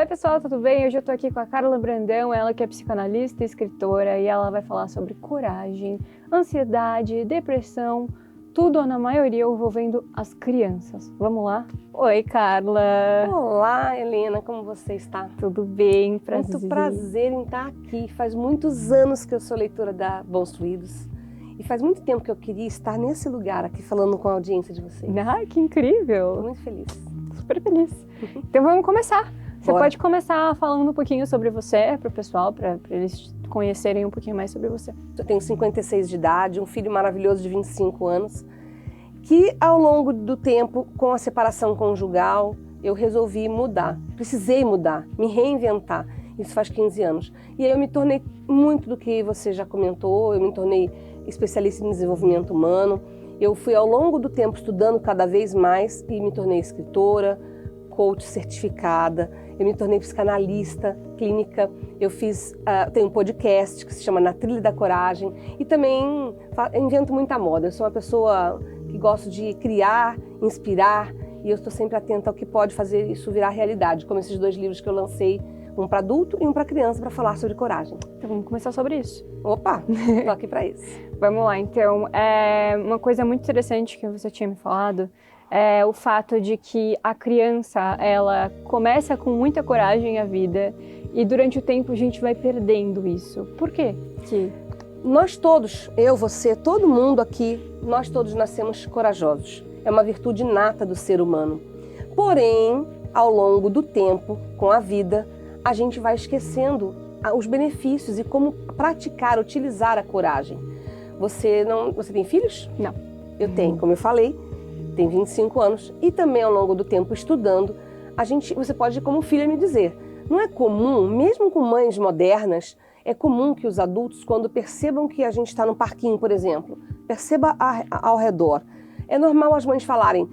Oi pessoal, tudo bem? Hoje eu tô aqui com a Carla Brandão, ela que é psicanalista e escritora, e ela vai falar sobre coragem, ansiedade, depressão, tudo ou na maioria envolvendo as crianças. Vamos lá? Oi, Carla! Olá, Helena, como você está? Tudo bem? Prazer. Muito prazer em estar aqui. Faz muitos anos que eu sou leitora da Bons Fluidos e faz muito tempo que eu queria estar nesse lugar aqui falando com a audiência de vocês. Ah, que incrível! Estou muito feliz. Super feliz. Então vamos começar. Você Bora. pode começar falando um pouquinho sobre você para o pessoal, para eles conhecerem um pouquinho mais sobre você. Eu tenho 56 de idade, um filho maravilhoso de 25 anos, que ao longo do tempo, com a separação conjugal, eu resolvi mudar. Precisei mudar, me reinventar. Isso faz 15 anos. E aí eu me tornei muito do que você já comentou, eu me tornei especialista em desenvolvimento humano. Eu fui ao longo do tempo estudando cada vez mais e me tornei escritora, coach certificada, eu me tornei psicanalista clínica, eu tenho um podcast que se chama Na Trilha da Coragem e também invento muita moda. Eu sou uma pessoa que gosto de criar, inspirar e eu estou sempre atenta ao que pode fazer isso virar realidade, como esses 2 livros que eu lancei, um para adulto e um para criança, para falar sobre coragem. Então vamos começar sobre isso. Opa, tô aqui para isso. Vamos lá, então, uma coisa muito interessante que você tinha me falado é o fato de que a criança, ela começa com muita coragem a vida e durante o tempo a gente vai perdendo isso. Por quê? Nós todos, eu, você, todo mundo aqui, nós todos nascemos corajosos. É uma virtude inata do ser humano. Porém, ao longo do tempo, com a vida, a gente vai esquecendo os benefícios e como praticar, utilizar a coragem. Você tem filhos? Não. Eu tenho, como eu falei, tenho 25 anos e também ao longo do tempo estudando, você pode, como filha, me dizer, não é comum, mesmo com mães modernas, é comum que os adultos, quando percebam que a gente está no parquinho, por exemplo, perceba ao redor. É normal as mães falarem,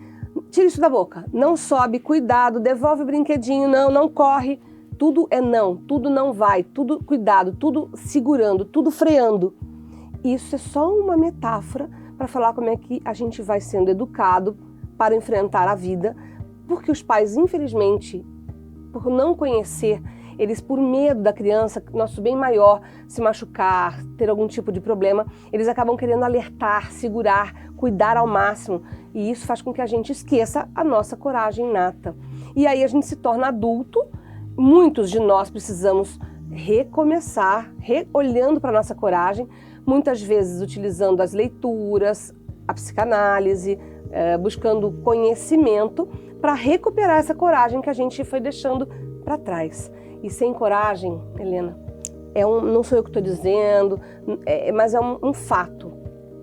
tira isso da boca, não sobe, cuidado, devolve o brinquedinho, não corre. Tudo é não, tudo não vai, tudo cuidado, tudo segurando, tudo freando. Isso é só uma metáfora para falar como é que a gente vai sendo educado para enfrentar a vida, porque os pais, infelizmente, por não conhecer, eles por medo da criança, nosso bem maior, se machucar, ter algum tipo de problema, eles acabam querendo alertar, segurar, cuidar ao máximo, e isso faz com que a gente esqueça a nossa coragem inata. E aí a gente se torna adulto, muitos de nós precisamos recomeçar, olhando para a nossa coragem, muitas vezes utilizando as leituras, a psicanálise, buscando conhecimento para recuperar essa coragem que a gente foi deixando para trás. E sem coragem, Helena, não sou eu que estou dizendo, mas é um fato.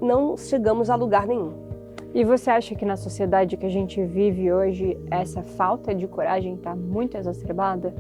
Não chegamos a lugar nenhum. E você acha que na sociedade que a gente vive hoje, essa falta de coragem está muito exacerbada?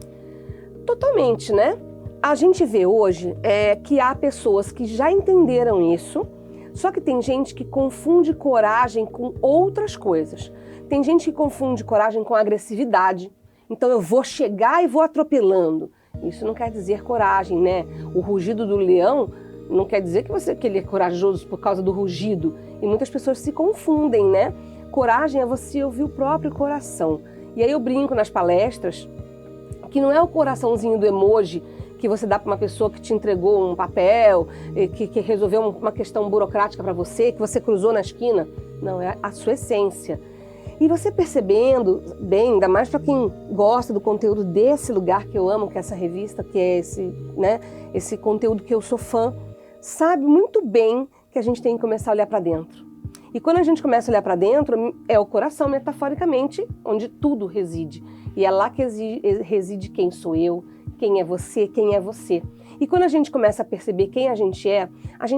Totalmente, né? A gente vê hoje que há pessoas que já entenderam isso, só que tem gente que confunde coragem com outras coisas. Tem gente que confunde coragem com agressividade. Então eu vou chegar e vou atropelando. Isso não quer dizer coragem, né? O rugido do leão não quer dizer que ele é corajoso por causa do rugido. E muitas pessoas se confundem, né? Coragem é você ouvir o próprio coração. E aí eu brinco nas palestras que não é o coraçãozinho do emoji que você dá para uma pessoa que te entregou um papel, que resolveu uma questão burocrática para você, que você cruzou na esquina. Não, é a sua essência. E você percebendo bem, ainda mais para quem gosta do conteúdo desse lugar que eu amo, que é essa revista, que é esse conteúdo que eu sou fã, sabe muito bem que a gente tem que começar a olhar para dentro. E quando a gente começa a olhar para dentro, é o coração, metaforicamente, onde tudo reside. E é lá que reside quem sou eu, quem é você, quem é você. E quando a gente começa a perceber quem a gente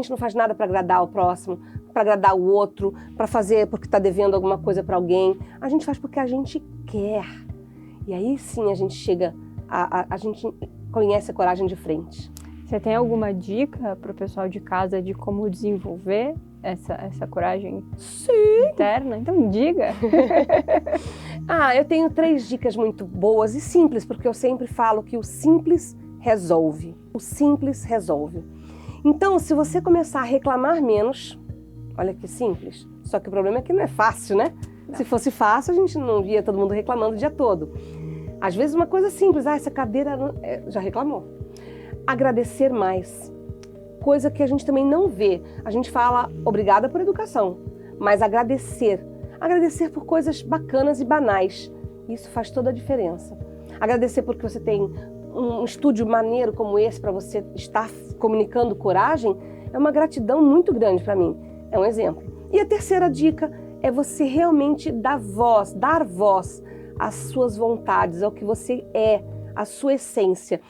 não faz nada para agradar o próximo, para agradar o outro, para fazer porque está devendo alguma coisa para alguém. A gente faz porque a gente quer. E aí sim a gente chega, a gente conhece a coragem de frente. Você tem alguma dica para o pessoal de casa de como desenvolver essa coragem interna? Então diga! Eu tenho 3 dicas muito boas e simples, porque eu sempre falo que o simples resolve. O simples resolve. Então, se você começar a reclamar menos, olha que simples, só que o problema é que não é fácil, né? Não. Se fosse fácil, a gente não via todo mundo reclamando o dia todo. Às vezes uma coisa simples, essa cadeira já reclamou. Agradecer mais, coisa que a gente também não vê. A gente fala obrigada por educação, mas agradecer por coisas bacanas e banais, isso faz toda a diferença. Agradecer porque você tem um estúdio maneiro como esse para você estar comunicando coragem, é uma gratidão muito grande para mim, é um exemplo. E a terceira dica é você realmente dar voz às suas vontades, ao que você é, à sua essência.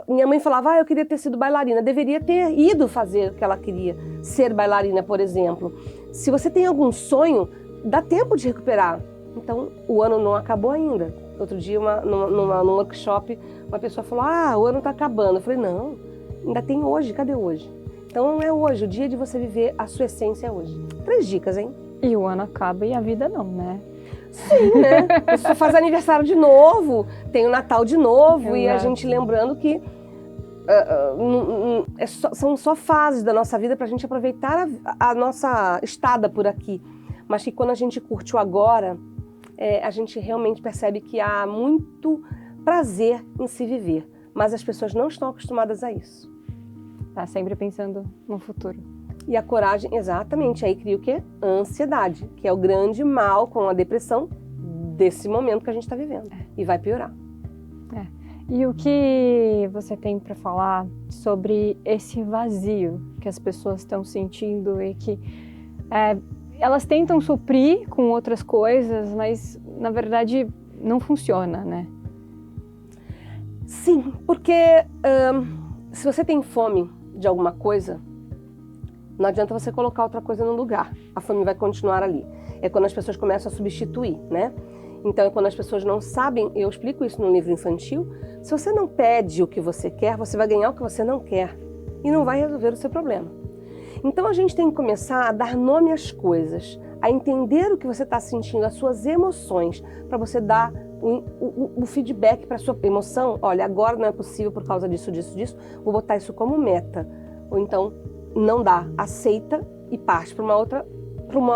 Minha mãe falava, eu queria ter sido bailarina, deveria ter ido fazer o que ela queria, ser bailarina, por exemplo. Se você tem algum sonho, dá tempo de recuperar. Então, o ano não acabou ainda. Outro dia, num workshop, uma pessoa falou, o ano está acabando. Eu falei, não, ainda tem hoje, cadê hoje? Então, é hoje, o dia de você viver a sua essência é hoje. 3 dicas, hein? E o ano acaba e a vida não, né? Sim, né? Você faz aniversário de novo, tem o Natal de novo. Exato. E a gente lembrando que são só fases da nossa vida para a gente aproveitar a nossa estada por aqui. Mas que quando a gente curte o agora, a gente realmente percebe que há muito prazer em se viver. Mas as pessoas não estão acostumadas a isso. Tá sempre pensando no futuro. E a coragem, exatamente, aí cria o quê? A ansiedade, que é o grande mal com a depressão desse momento que a gente está vivendo. E vai piorar. E o que você tem para falar sobre esse vazio que as pessoas estão sentindo e que elas tentam suprir com outras coisas, mas na verdade não funciona, né? Sim, porque se você tem fome de alguma coisa, não adianta você colocar outra coisa no lugar. A fome vai continuar ali. É quando as pessoas começam a substituir, né? Então, é quando as pessoas não sabem, eu explico isso no livro infantil, se você não pede o que você quer, você vai ganhar o que você não quer e não vai resolver o seu problema. Então, a gente tem que começar a dar nome às coisas, a entender o que você está sentindo, as suas emoções, para você dar o feedback para a sua emoção. Olha, agora não é possível por causa disso, vou botar isso como meta. Ou então, não dá, aceita e parte para uma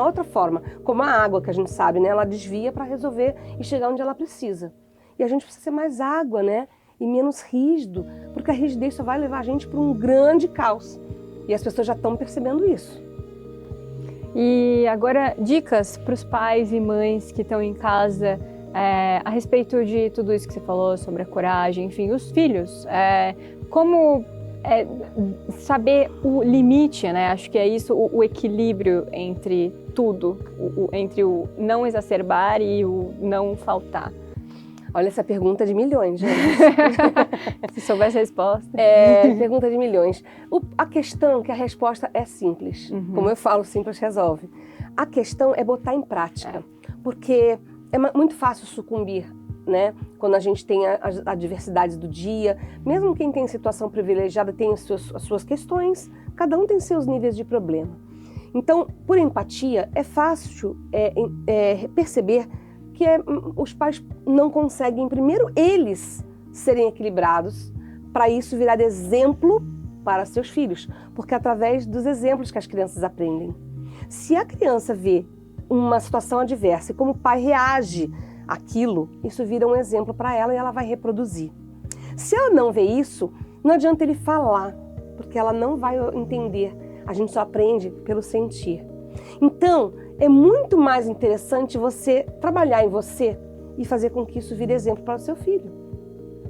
outra forma. Como a água, que a gente sabe, né? Ela desvia para resolver e chegar onde ela precisa. E a gente precisa ser mais água, né? E menos rígido, porque a rigidez só vai levar a gente para um grande caos. E as pessoas já estão percebendo isso. E agora, dicas para os pais e mães que estão em casa a respeito de tudo isso que você falou sobre a coragem, enfim, os filhos. Como saber o limite, né? Acho que é isso, o equilíbrio entre tudo, entre o não exacerbar e o não faltar. Olha, essa pergunta de milhões, gente. Se soubesse a resposta. Pergunta de milhões. A questão que a resposta é simples. Uhum. Como eu falo, simples resolve. A questão é botar em prática. Porque é muito fácil sucumbir, né? Quando a gente tem as adversidades do dia. Mesmo quem tem situação privilegiada tem as suas questões. Cada um tem seus níveis de problema. Então, por empatia, é fácil perceber que os pais não conseguem, primeiro, eles serem equilibrados, para isso virar exemplo para seus filhos, porque é através dos exemplos que as crianças aprendem. Se a criança vê uma situação adversa e como o pai reage àquilo, isso vira um exemplo para ela e ela vai reproduzir. Se ela não vê isso, não adianta ele falar, porque ela não vai entender. A gente só aprende pelo sentir. Então, é muito mais interessante você trabalhar em você e fazer com que isso vire exemplo para o seu filho,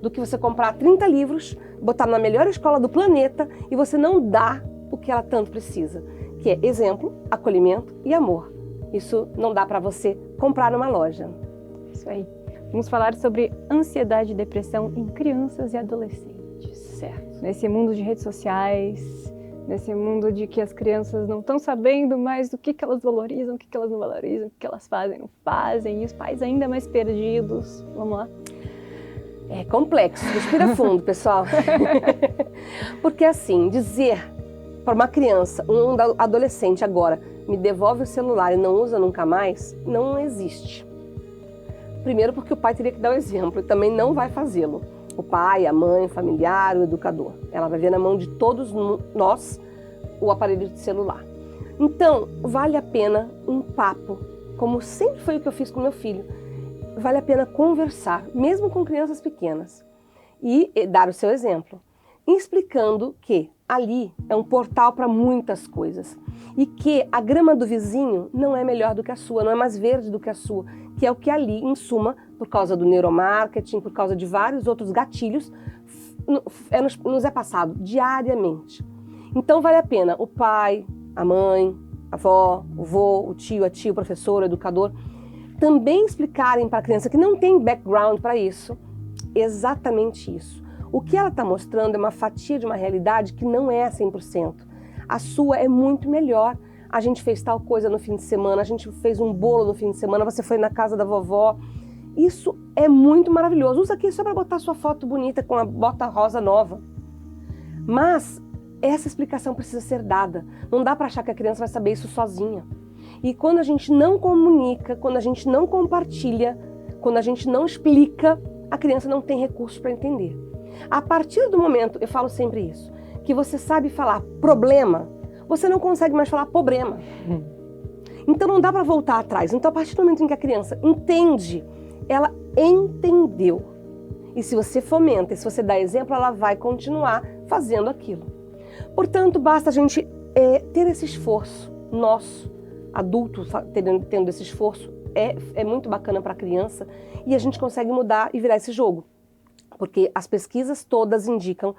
do que você comprar 30 livros, botar na melhor escola do planeta e você não dá o que ela tanto precisa, que é exemplo, acolhimento e amor. Isso não dá para você comprar numa loja. Isso aí. Vamos falar sobre ansiedade e depressão em crianças e adolescentes. Certo. Nesse mundo de redes sociais, nesse mundo de que as crianças não estão sabendo mais do que elas valorizam, o que elas não valorizam, o que elas fazem, não fazem, e os pais ainda mais perdidos. Vamos lá? É complexo, respira fundo, pessoal. Porque assim, dizer para uma criança, um adolescente agora, me devolve o celular e não usa nunca mais, não existe. Primeiro porque o pai teria que dar o exemplo e também não vai fazê-lo. O pai, a mãe, o familiar, o educador. Ela vai ver na mão de todos nós o aparelho de celular. Então, vale a pena um papo, como sempre foi o que eu fiz com meu filho. vale a pena conversar, mesmo com crianças pequenas, e dar o seu exemplo, explicando que ali é um portal para muitas coisas e que a grama do vizinho não é melhor do que a sua, não é mais verde do que a sua, que é o que ali, em suma, por causa do neuromarketing, por causa de vários outros gatilhos, nos é passado diariamente. Então vale a pena o pai, a mãe, a avó, o vô, o tio, a tia, o professor, o educador, também explicarem para a criança que não tem background para isso, exatamente isso. O que ela está mostrando é uma fatia de uma realidade que não é 100%. A sua é muito melhor. A gente fez tal coisa no fim de semana, a gente fez um bolo no fim de semana, você foi na casa da vovó. Isso é muito maravilhoso. Usa aqui só para botar sua foto bonita com a bota rosa nova. Mas essa explicação precisa ser dada. Não dá para achar que a criança vai saber isso sozinha. E quando a gente não comunica, quando a gente não compartilha, quando a gente não explica, a criança não tem recursos para entender. A partir do momento, eu falo sempre isso, que você sabe falar problema, você não consegue mais falar problema. Então não dá para voltar atrás. Então a partir do momento em que a criança entende, ela entendeu. E se você fomenta, e se você dá exemplo, ela vai continuar fazendo aquilo. Portanto, basta a gente ter esse esforço nosso, adulto tendo esse esforço, é muito bacana para a criança e a gente consegue mudar e virar esse jogo. Porque as pesquisas todas indicam,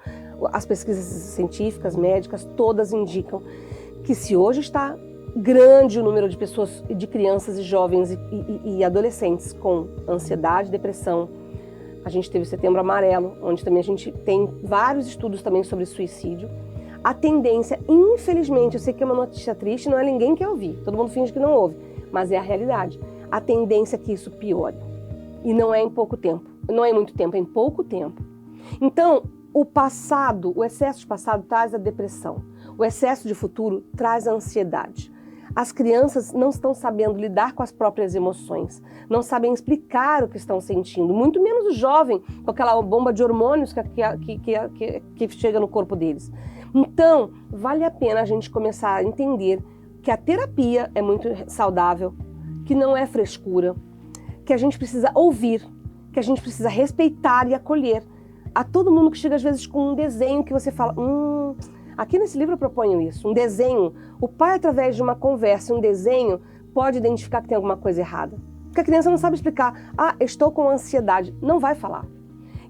as pesquisas científicas, médicas, todas indicam que se hoje está grande o número de pessoas, de crianças e jovens e adolescentes com ansiedade, depressão, a gente teve o Setembro Amarelo, onde também a gente tem vários estudos também sobre suicídio. A tendência, infelizmente, eu sei que é uma notícia triste, não é ninguém que ouvir, todo mundo finge que não ouve, mas é a realidade. A tendência é que isso piore. E não é em pouco tempo, não é em muito tempo, é em pouco tempo. Então, o passado, o excesso de passado traz a depressão, o excesso de futuro traz a ansiedade. As crianças não estão sabendo lidar com as próprias emoções, não sabem explicar o que estão sentindo, muito menos o jovem, com aquela bomba de hormônios que chega no corpo deles. Então, vale a pena a gente começar a entender que a terapia é muito saudável, que não é frescura, que a gente precisa ouvir, que a gente precisa respeitar e acolher. A todo mundo que chega às vezes com um desenho que você fala, aqui nesse livro eu proponho isso, um desenho. O pai, através de uma conversa, um desenho, pode identificar que tem alguma coisa errada. Porque a criança não sabe explicar, estou com ansiedade, não vai falar.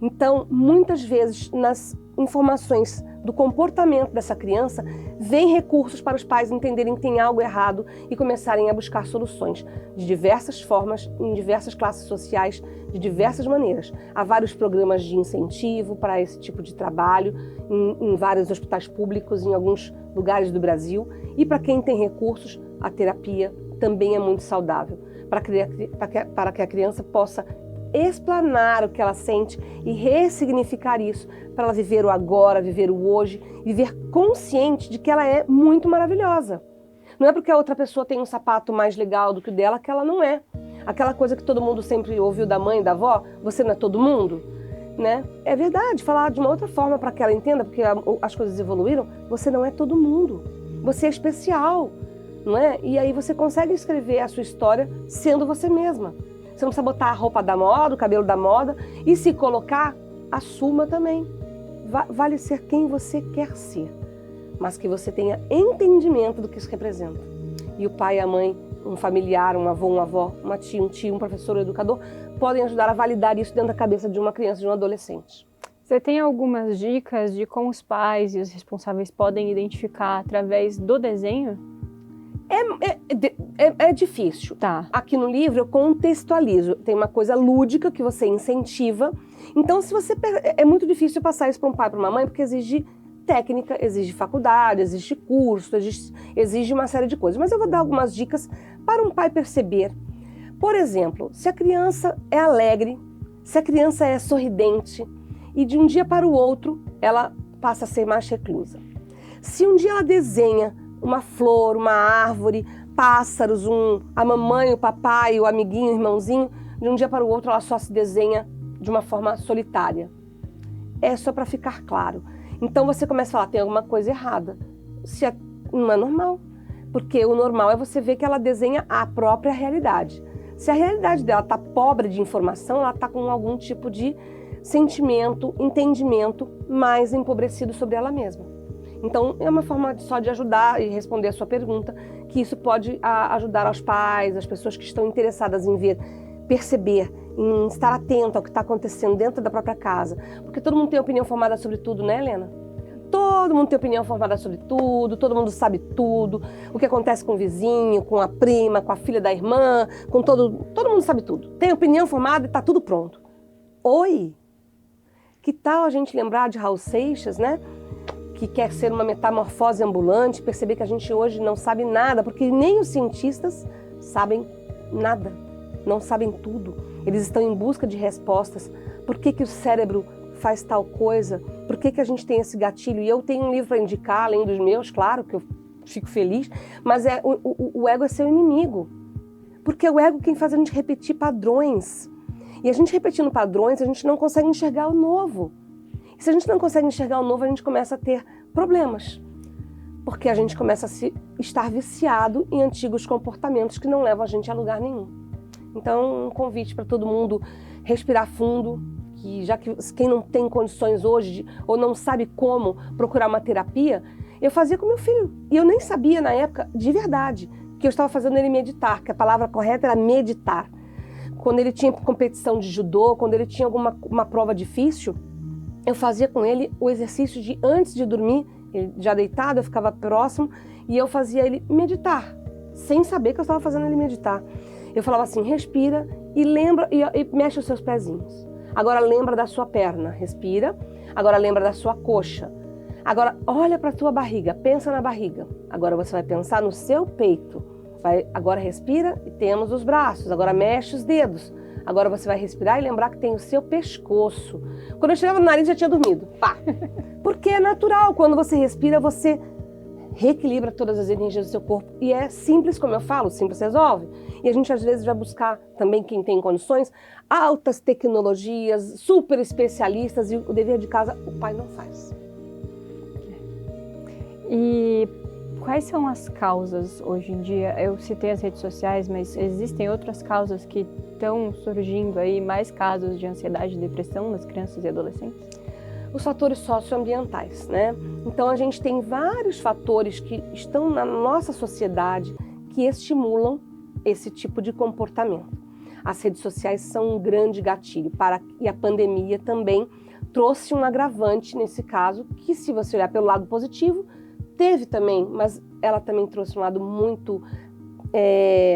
Então, muitas vezes, nas informações do comportamento dessa criança, vem recursos para os pais entenderem que tem algo errado e começarem a buscar soluções de diversas formas, em diversas classes sociais, de diversas maneiras. Há vários programas de incentivo para esse tipo de trabalho, em vários hospitais públicos, em alguns lugares do Brasil. E para quem tem recursos, a terapia também é muito saudável, para que a criança possa explanar o que ela sente e ressignificar isso para ela viver o agora, viver o hoje, viver consciente de que ela é muito maravilhosa. Não é porque a outra pessoa tem um sapato mais legal do que o dela que ela não é. Aquela coisa que todo mundo sempre ouviu da mãe e da avó, você não é todo mundo, né? É verdade, falar de uma outra forma para que ela entenda, porque as coisas evoluíram, você não é todo mundo, você é especial, não é? E aí você consegue escrever a sua história sendo você mesma. Você não precisa botar a roupa da moda, o cabelo da moda e se colocar, assuma também. Vale ser quem você quer ser, mas que você tenha entendimento do que isso representa. E o pai, a mãe, um familiar, um avô, uma avó, uma tia, um tio, um professor, um educador, podem ajudar a validar isso dentro da cabeça de uma criança, de um adolescente. Você tem algumas dicas de como os pais e os responsáveis podem identificar através do desenho? É difícil. Tá. Aqui no livro eu contextualizo. Tem uma coisa lúdica que você incentiva. Então, é muito difícil passar isso para um pai e para uma mãe, porque exige técnica, exige faculdade, exige curso, exige uma série de coisas. Mas eu vou dar algumas dicas para um pai perceber. Por exemplo, se a criança é alegre, se a criança é sorridente e de um dia para o outro ela passa a ser mais reclusa. Se um dia ela desenha uma flor, uma árvore, pássaros, a mamãe, o papai, o amiguinho, o irmãozinho, de um dia para o outro ela só se desenha de uma forma solitária. É só para ficar claro. Então você começa a falar, tem alguma coisa errada. Não é normal, porque o normal é você ver que ela desenha a própria realidade. Se a realidade dela está pobre de informação, ela está com algum tipo de sentimento, entendimento mais empobrecido sobre ela mesma. Então, é uma forma só de ajudar e responder a sua pergunta, que isso pode ajudar aos pais, as pessoas que estão interessadas em ver, perceber, em estar atento ao que está acontecendo dentro da própria casa. Porque todo mundo tem opinião formada sobre tudo, né, Helena? Todo mundo tem opinião formada sobre tudo, todo mundo sabe tudo, o que acontece com o vizinho, com a prima, com a filha da irmã, com todo mundo sabe tudo. Tem opinião formada e está tudo pronto. Oi! Que tal a gente lembrar de Raul Seixas, né? Que quer ser uma metamorfose ambulante, perceber que a gente hoje não sabe nada, porque nem os cientistas sabem nada, não sabem tudo. Eles estão em busca de respostas. Por que o cérebro faz tal coisa? Por que a gente tem esse gatilho? E eu tenho um livro para indicar, além dos meus, claro, que eu fico feliz, mas o ego é seu inimigo. Porque é o ego quem faz a gente repetir padrões. E a gente repetindo padrões, a gente não consegue enxergar o novo. E se a gente não consegue enxergar o novo, a gente começa a ter problemas. Porque a gente começa a estar viciado em antigos comportamentos que não levam a gente a lugar nenhum. Então, um convite para todo mundo respirar fundo, que já que quem não tem condições hoje ou não sabe como procurar uma terapia, eu fazia com meu filho. E eu nem sabia na época, de verdade, que eu estava fazendo ele meditar, que a palavra correta era meditar. Quando ele tinha competição de judô, quando ele tinha uma prova difícil, eu fazia com ele o exercício de antes de dormir, ele já deitado, eu ficava próximo e eu fazia ele meditar, sem saber que eu estava fazendo ele meditar. Eu falava assim, respira e lembra e mexe os seus pezinhos. Agora lembra da sua perna, respira. Agora lembra da sua coxa. Agora olha para a tua barriga, pensa na barriga. Agora você vai pensar no seu peito. Agora respira e temos os braços. Agora mexe os dedos. Agora você vai respirar e lembrar que tem o seu pescoço. Quando eu chegava no nariz já tinha dormido. Pá! Porque é natural, quando você respira, você reequilibra todas as energias do seu corpo. E é simples, como eu falo, simples resolve. E a gente às vezes vai buscar também, quem tem condições, altas tecnologias, super especialistas, e o dever de casa o pai não faz. E quais são as causas hoje em dia? Eu citei as redes sociais, mas existem outras causas que estão surgindo aí, mais casos de ansiedade e depressão nas crianças e adolescentes? Os fatores socioambientais, né? Então a gente tem vários fatores que estão na nossa sociedade que estimulam esse tipo de comportamento. As redes sociais são um grande gatilho e a pandemia também trouxe um agravante nesse caso, que se você olhar pelo lado positivo, teve também, mas ela também trouxe um lado muito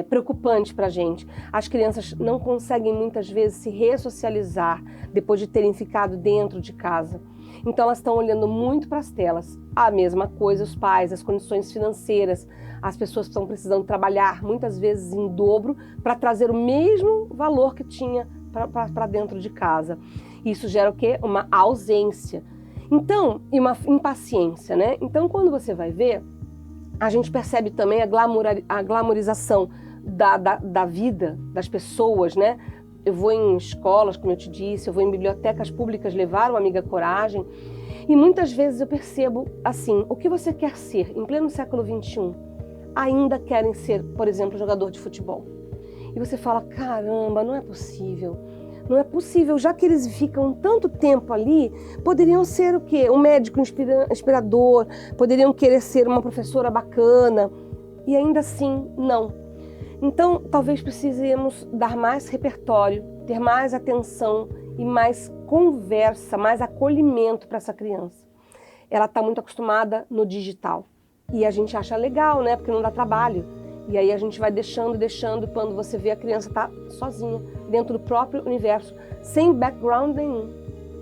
preocupante para a gente. As crianças não conseguem muitas vezes se ressocializar depois de terem ficado dentro de casa. Então elas estão olhando muito para as telas. A mesma coisa os pais, as condições financeiras, as pessoas estão precisando trabalhar muitas vezes em dobro para trazer o mesmo valor que tinha para dentro de casa. Isso gera o quê? Uma ausência. Então, e uma impaciência, né? Então quando você vai ver, a gente percebe também a glamorização da vida, das pessoas, né? Eu vou em escolas, como eu te disse, eu vou em bibliotecas públicas levar o Amiga Coragem e muitas vezes eu percebo assim, o que você quer ser em pleno século XXI? Ainda querem ser, por exemplo, jogador de futebol. E você fala, caramba, não é possível. Não é possível, já que eles ficam tanto tempo ali, poderiam ser o quê? Um médico inspirador, poderiam querer ser uma professora bacana, e ainda assim, não. Então, talvez precisemos dar mais repertório, ter mais atenção e mais conversa, mais acolhimento para essa criança. Ela está muito acostumada no digital, e a gente acha legal, né? Porque não dá trabalho. E aí a gente vai deixando, e quando você vê a criança está sozinha, dentro do próprio universo, sem background nenhum,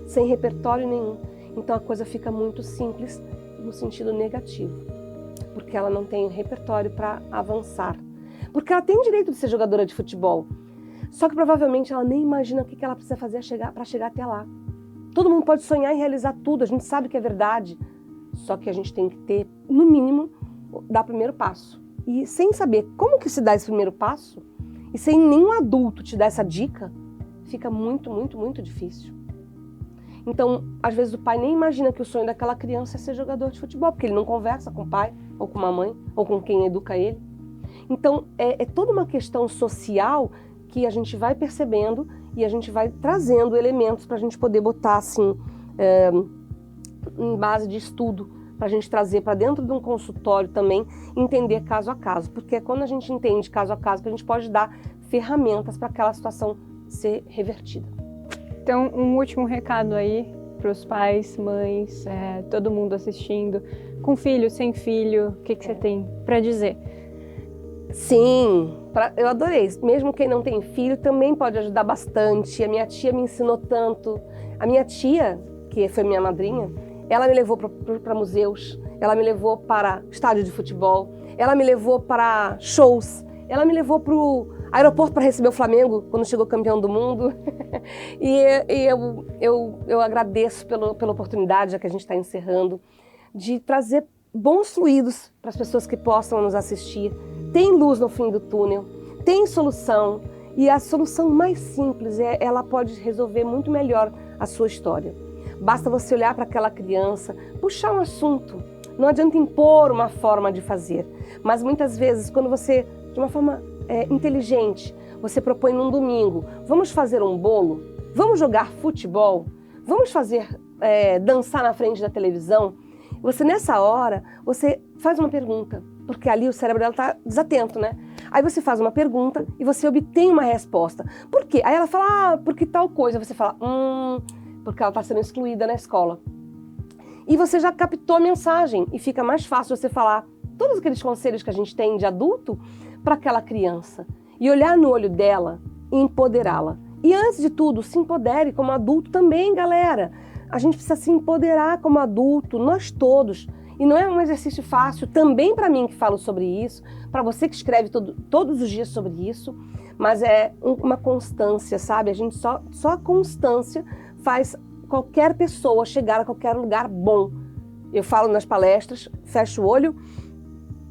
sem repertório nenhum. Então a coisa fica muito simples no sentido negativo, porque ela não tem repertório para avançar. Porque ela tem direito de ser jogadora de futebol, só que provavelmente ela nem imagina o que ela precisa fazer para chegar até lá. Todo mundo pode sonhar e realizar tudo, a gente sabe que é verdade, só que a gente tem que ter, no mínimo, dar o primeiro passo. E sem saber como que se dá esse primeiro passo, e sem nenhum adulto te dar essa dica, fica muito, muito, muito difícil. Então, às vezes o pai nem imagina que o sonho daquela criança é ser jogador de futebol, porque ele não conversa com o pai, ou com a mãe, ou com quem educa ele. Então, é toda uma questão social que a gente vai percebendo e a gente vai trazendo elementos para a gente poder botar assim, em base de estudo, para a gente trazer para dentro de um consultório também, entender caso a caso, porque é quando a gente entende caso a caso que a gente pode dar ferramentas para aquela situação ser revertida. Então, um último recado aí para os pais, mães, todo mundo assistindo, com filho, sem filho, o que você tem para dizer? Sim, eu adorei. Mesmo quem não tem filho também pode ajudar bastante. A minha tia me ensinou tanto. A minha tia, que foi minha madrinha, ela me levou para museus, ela me levou para estádio de futebol, ela me levou para shows, ela me levou para o aeroporto para receber o Flamengo quando chegou campeão do mundo. E eu agradeço pela oportunidade, já que a gente está encerrando, de trazer bons fluidos para as pessoas que possam nos assistir. Tem luz no fim do túnel, tem solução, e a solução mais simples ela pode resolver muito melhor a sua história. Basta você olhar para aquela criança, puxar um assunto. Não adianta impor uma forma de fazer, mas muitas vezes quando você, de uma forma inteligente, você propõe num domingo, vamos fazer um bolo, vamos jogar futebol, vamos fazer dançar na frente da televisão. Você nessa hora, você faz uma pergunta, porque ali o cérebro dela está desatento, né? Aí você faz uma pergunta e você obtém uma resposta. Por quê? Aí ela fala, porque tal coisa. Você fala, porque ela está sendo excluída na escola. E você já captou a mensagem e fica mais fácil você falar todos aqueles conselhos que a gente tem de adulto para aquela criança. E olhar no olho dela e empoderá-la. E antes de tudo, se empodere como adulto também, galera. A gente precisa se empoderar como adulto, nós todos. E não é um exercício fácil, também para mim que falo sobre isso, para você que escreve todos os dias sobre isso, mas é uma constância, sabe? A gente só a constância faz qualquer pessoa chegar a qualquer lugar bom. Eu falo nas palestras, fecha o olho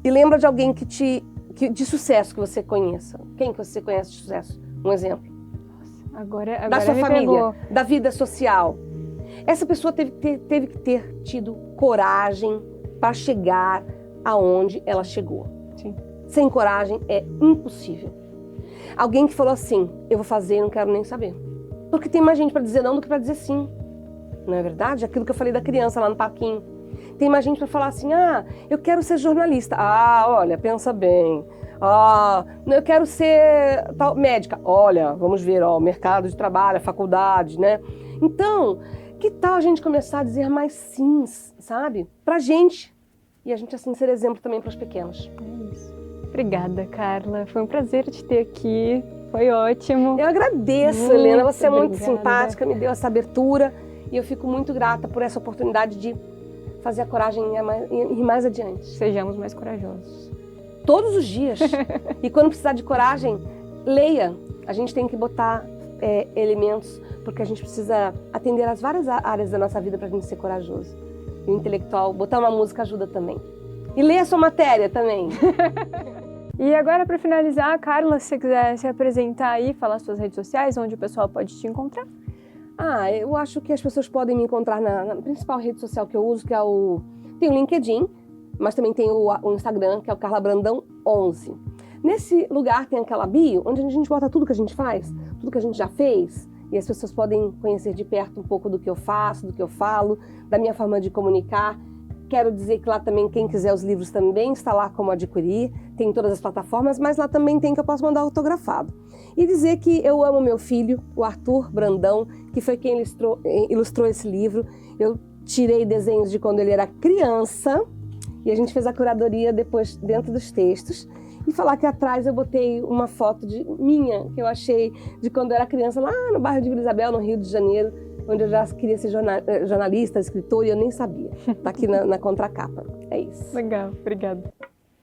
e lembra de alguém de sucesso que você conheça. Quem que você conhece de sucesso? Um exemplo. Agora da sua família, pegou. Da vida social. Essa pessoa teve que ter tido coragem para chegar aonde ela chegou. Sim. Sem coragem é impossível. Alguém que falou assim, eu vou fazer e não quero nem saber. Porque tem mais gente para dizer não do que para dizer sim. Não é verdade? Aquilo que eu falei da criança lá no parquinho. Tem mais gente para falar assim, eu quero ser jornalista. Olha, pensa bem. Eu quero ser médica. Olha, vamos ver, o mercado de trabalho, a faculdade, né? Então, que tal a gente começar a dizer mais sims, sabe? Pra gente. E a gente assim ser exemplo também para os pequenos. É isso. Obrigada, Carla. Foi um prazer te ter aqui. Foi ótimo. Eu agradeço, muito Helena. Você é muito obrigada. simpática, me deu essa abertura. E eu fico muito grata por essa oportunidade de fazer a coragem ir mais adiante. Sejamos mais corajosos. Todos os dias. E quando precisar de coragem, leia. A gente tem que botar elementos, porque a gente precisa atender as várias áreas da nossa vida para a gente ser corajoso. E o intelectual, botar uma música ajuda também. E ler a sua matéria também. E agora, para finalizar, Carla, se você quiser se apresentar aí, falar suas redes sociais, onde o pessoal pode te encontrar. Eu acho que as pessoas podem me encontrar na principal rede social que eu uso, que tem o LinkedIn, mas também tem o Instagram, que é o Carla Brandão 11. Nesse lugar tem aquela bio, onde a gente bota tudo que a gente faz, tudo que a gente já fez, e as pessoas podem conhecer de perto um pouco do que eu faço, do que eu falo, da minha forma de comunicar. Quero dizer que lá também, quem quiser os livros também está lá como adquirir, tem em todas as plataformas, mas lá também tem que eu posso mandar autografado. E dizer que eu amo meu filho, o Arthur Brandão, que foi quem ilustrou esse livro. Eu tirei desenhos de quando ele era criança e a gente fez a curadoria depois dentro dos textos. E falar que atrás eu botei uma foto minha, que eu achei de quando eu era criança, lá no bairro de Vila Isabel, no Rio de Janeiro, onde eu já queria ser jornalista, escritor, e eu nem sabia. Tá aqui na contracapa. É isso. Legal, obrigada.